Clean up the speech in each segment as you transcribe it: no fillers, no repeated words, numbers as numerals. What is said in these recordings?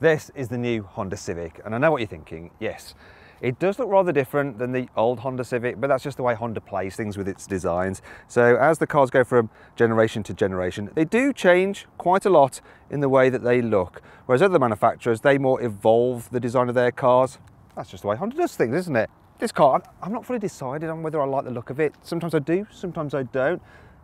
This is the new Honda Civic, and I know what you're thinking. Yes, it does look rather different than the old Honda Civic, but that's just the way Honda plays things with its designs. So as the cars go from generation to generation, they do change quite a lot in the way that they look. Whereas other manufacturers, they more evolve the design of their cars. That's just the way Honda does things, isn't it? This car, I'm not fully decided on whether I like the look of it. Sometimes I do, sometimes I don't.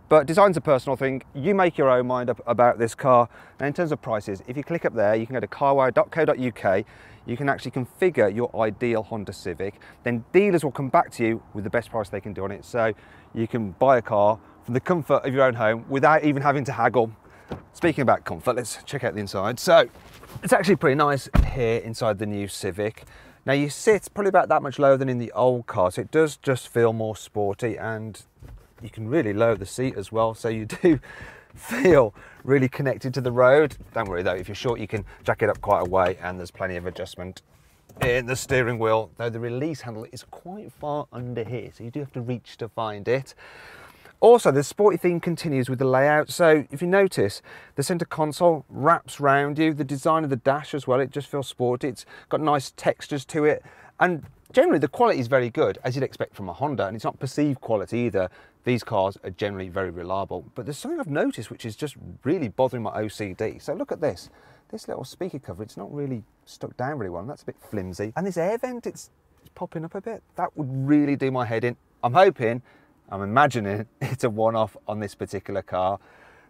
But design's a personal thing. You make your own mind up about this car. Now in terms of prices, if you click up there, you can go to carwow.co.uk. You can actually configure your ideal Honda Civic. Then dealers will come back to you with the best price they can do on it. So you can buy a car from the comfort of your own home without even having to haggle. Speaking about comfort, let's check out the inside. So it's actually pretty nice here inside the new Civic. Now you sit probably about that much lower than in the old car, so it does just feel more sporty, and you can really lower the seat as well, so you do feel really connected to the road. Don't worry though, if you're short you can jack it up quite a way, and there's plenty of adjustment in the steering wheel, though the release handle is quite far under here, so you do have to reach to find it. Also, the sporty theme continues with the layout. So if you notice, the center console wraps round you. The design of the dash as well, it just feels sporty. It's got nice textures to it. And generally the quality is very good, as you'd expect from a Honda, and it's not perceived quality either. These cars are generally very reliable. But there's something I've noticed which is just really bothering my OCD. So look at this. This little speaker cover, it's not really stuck down really well. That's a bit flimsy. And this air vent, it's popping up a bit. That would really do my head in. I'm imagining it's a one-off on this particular car.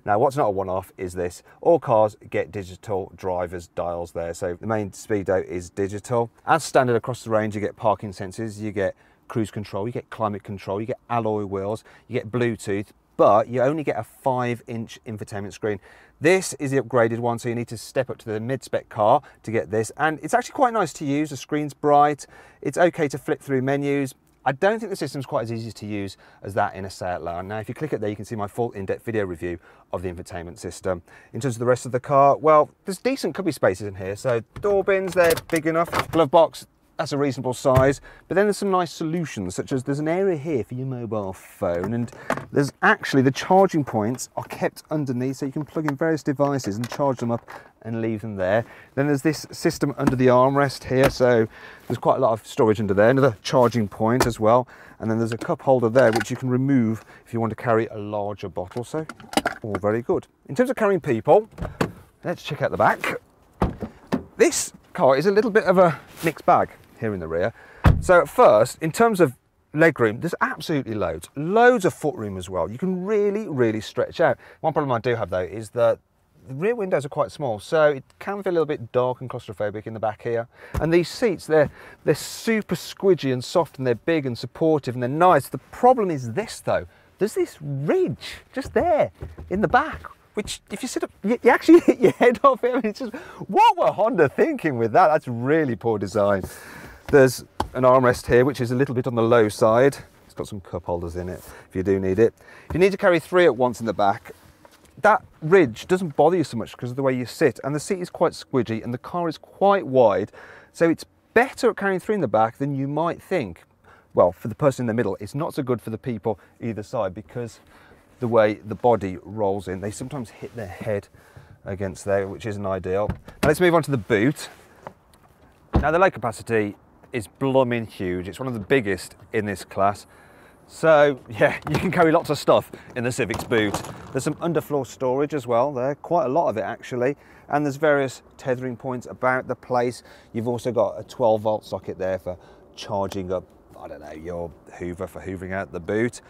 Now, what's not a one-off is this. All cars get digital driver's dials there. So the main speedo is digital. As standard across the range, you get parking sensors, you get cruise control, you get climate control, you get alloy wheels, you get Bluetooth, but you only get a 5-inch infotainment screen. This is the upgraded one, so you need to step up to the mid-spec car to get this. And it's actually quite nice to use. The screen's bright. It's okay to flip through menus. I don't think the system's quite as easy to use as that in a Seat Leon. Now, if you click it there, you can see my full in-depth video review of the infotainment system. In terms of the rest of the car, well, there's decent cubby spaces in here. So door bins, they're big enough. Glove box, that's a reasonable size. But then there's some nice solutions, such as there's an area here for your mobile phone, and there's actually the charging points are kept underneath, so you can plug in various devices and charge them up and leave them there. Then there's this system under the armrest here, so there's quite a lot of storage under there, another charging point as well. And then there's a cup holder there which you can remove if you want to carry a larger bottle, so all very good. In terms of carrying people, let's check out the back. This car is a little bit of a mixed bag here in the rear. So at first, in terms of legroom, there's absolutely loads of footroom as well. You can really stretch out. One problem I do have though is that the rear windows are quite small, so it can feel a little bit dark and claustrophobic in the back here. And these seats, they're super squidgy and soft, and they're big and supportive and they're nice. The problem is this though, there's this ridge just there in the back, which if you sit up, you actually hit your head off it. I mean, it's just, what were Honda thinking with that? That's really poor design. There's an armrest here, which is a little bit on the low side. It's got some cup holders in it if you do need it. If you need to carry 3 at once in the back, that ridge doesn't bother you so much because of the way you sit, and the seat is quite squidgy and the car is quite wide, so it's better at carrying 3 in the back than you might think. Well, for the person in the middle, it's not so good for the people either side because the way the body rolls in, they sometimes hit their head against there, which isn't ideal. Now let's move on to the boot. Now the load capacity is blooming huge. It's one of the biggest in this class. So yeah, you can carry lots of stuff in the Civic's boot. There's some underfloor storage as well there, quite a lot of it actually. And there's various tethering points about the place. You've also got a 12-volt socket there for charging up, I don't know, your Hoover for hoovering out the boot.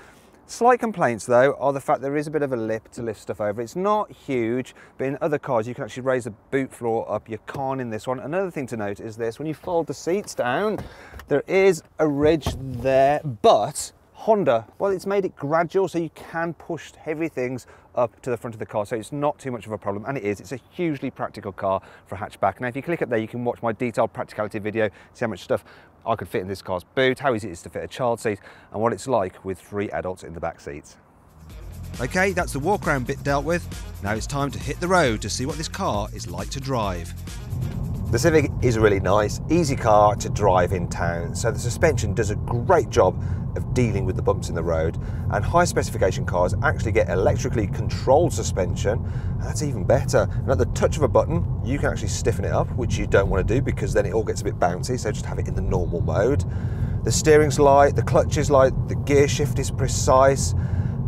Slight complaints though are the fact there is a bit of a lip to lift stuff over. It's not huge, but in other cars you can actually raise the boot floor up. You can't in this one. Another thing to note is this, when you fold the seats down, there is a ridge there, but Honda, well, it's made it gradual, so you can push heavy things up to the front of the car, so it's not too much of a problem, and it's a hugely practical car for a hatchback. Now, if you click up there, you can watch my detailed practicality video, see how much stuff I could fit in this car's boot, how easy it is to fit a child seat, and what it's like with 3 adults in the back seats. Okay, that's the walk around bit dealt with. Now it's time to hit the road to see what this car is like to drive. The Civic is a really nice, easy car to drive in town, so the suspension does a great job of dealing with the bumps in the road, and high specification cars actually get electrically controlled suspension, and that's even better. And at the touch of a button, you can actually stiffen it up, which you don't want to do because then it all gets a bit bouncy, so just have it in the normal mode. The steering's light, the clutch is light, the gear shift is precise,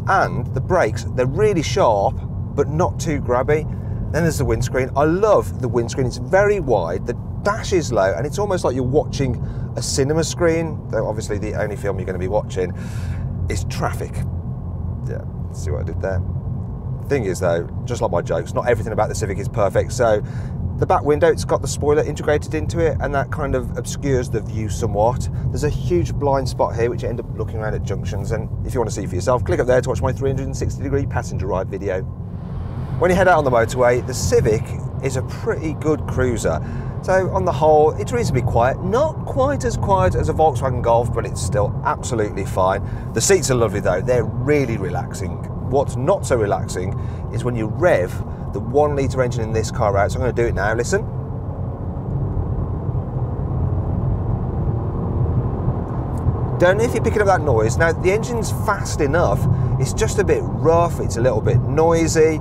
and the brakes, they're really sharp, but not too grabby. Then there's the windscreen. I love the windscreen. It's very wide, the dash is low, and it's almost like you're watching a cinema screen, though obviously the only film you're going to be watching is Traffic. Yeah, see what I did there? Thing is though, just like my jokes, not everything about the Civic is perfect, so the back window, it's got the spoiler integrated into it, and that kind of obscures the view somewhat. There's a huge blind spot here, which you end up looking around at junctions, and if you want to see for yourself, click up there to watch my 360-degree passenger ride video. When you head out on the motorway, the Civic is a pretty good cruiser. So on the whole, it's reasonably quiet. Not quite as quiet as a Volkswagen Golf, but it's still absolutely fine. The seats are lovely though, they're really relaxing. What's not so relaxing is when you rev the 1 litre engine in this car out. So I'm going to do it now, listen. Don't know if you're picking up that noise. Now the engine's fast enough, it's just a bit rough, it's a little bit noisy.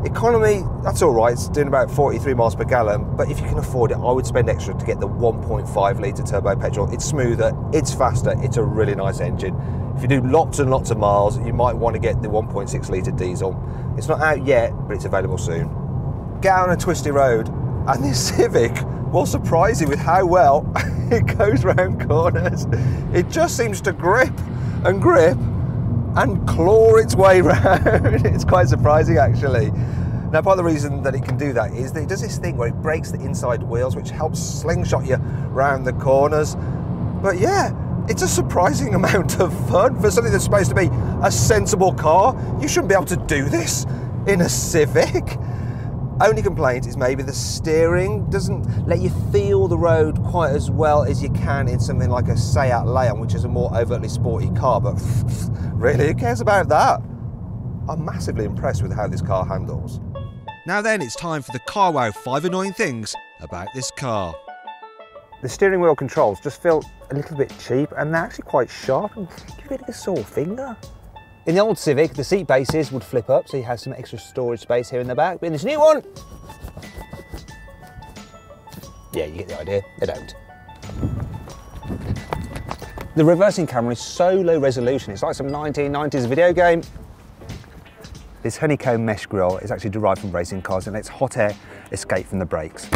Economy, that's all right, it's doing about 43 miles per gallon, but if you can afford it, I would spend extra to get the 1.5 litre turbo petrol. It's smoother, it's faster, it's a really nice engine. If you do lots and lots of miles, you might want to get the 1.6 litre diesel. It's not out yet, but it's available soon. Get out on a twisty road, and this Civic will surprise you with how well it goes round corners. It just seems to grip and grip and claw its way round. It's quite surprising actually. Now part of the reason that it can do that is that it does this thing where it breaks the inside wheels, which helps slingshot you round the corners. But yeah, it's a surprising amount of fun for something that's supposed to be a sensible car. You shouldn't be able to do this in a Civic. Only complaint is maybe the steering doesn't let you feel the road quite as well as you can in something like a Seat Leon, which is a more overtly sporty car, but really, who cares about that? I'm massively impressed with how this car handles. Now then, it's time for the Car Wow 5 annoying things about this car. The steering wheel controls just feel a little bit cheap, and they're actually quite sharp and give it a sore finger. In the old Civic, the seat bases would flip up, so you have some extra storage space here in the back. But in this new one, yeah, you get the idea, they don't. The reversing camera is so low resolution, it's like some 1990s video game. This honeycomb mesh grille is actually derived from racing cars and lets hot air escape from the brakes.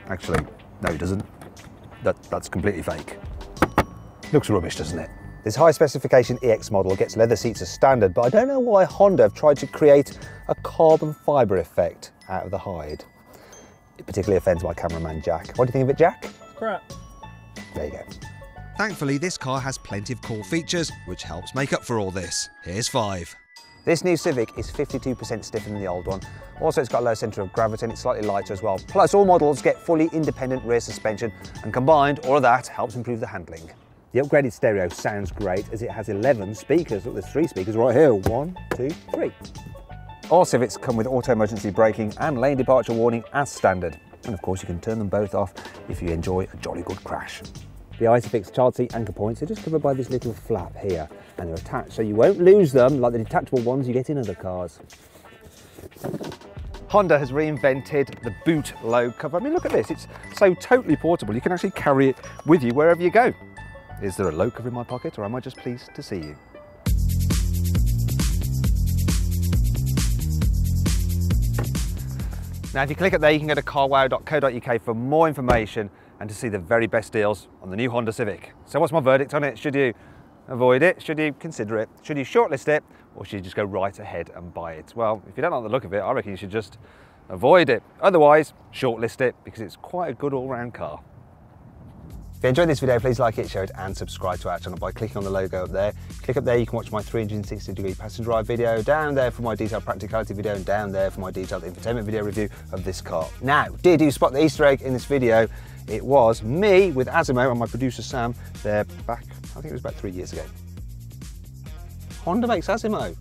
Actually, no it doesn't. That's completely fake. Looks rubbish, doesn't it? This high specification EX model gets leather seats as standard, but I don't know why Honda have tried to create a carbon fibre effect out of the hide. It particularly offends my cameraman Jack. What do you think of it, Jack? Crap. There you go. Thankfully, this car has plenty of cool features, which helps make up for all this. Here's 5. This new Civic is 52% stiffer than the old one. Also, it's got a low centre of gravity and it's slightly lighter as well. Plus, all models get fully independent rear suspension, and combined, all of that helps improve the handling. The upgraded stereo sounds great as it has 11 speakers. Look, there's 3 speakers right here. 1, 2, 3. All Civics come with auto emergency braking and lane departure warning as standard. And of course, you can turn them both off if you enjoy a jolly good crash. The Isofix child seat anchor points are just covered by this little flap here, and they're attached so you won't lose them like the detachable ones you get in other cars. Honda has reinvented the boot load cover. I mean, look at this, it's so totally portable. You can actually carry it with you wherever you go. Is there a load cover in my pocket, or am I just pleased to see you? Now, if you click up there, you can go to carwow.co.uk for more information and to see the very best deals on the new Honda Civic. So what's my verdict on it? Should you avoid it? Should you consider it? Should you shortlist it? Or should you just go right ahead and buy it? Well, if you don't like the look of it, I reckon you should just avoid it. Otherwise, shortlist it because it's quite a good all-round car. If you enjoyed this video, please like it, share it and subscribe to our channel by clicking on the logo up there. Click up there, you can watch my 360-degree passenger ride video, down there for my detailed practicality video, and down there for my detailed infotainment video review of this car. Now, did you spot the Easter egg in this video? It was me with Asimo and my producer Sam there back, I think it was about 3 years ago. Honda makes Asimo.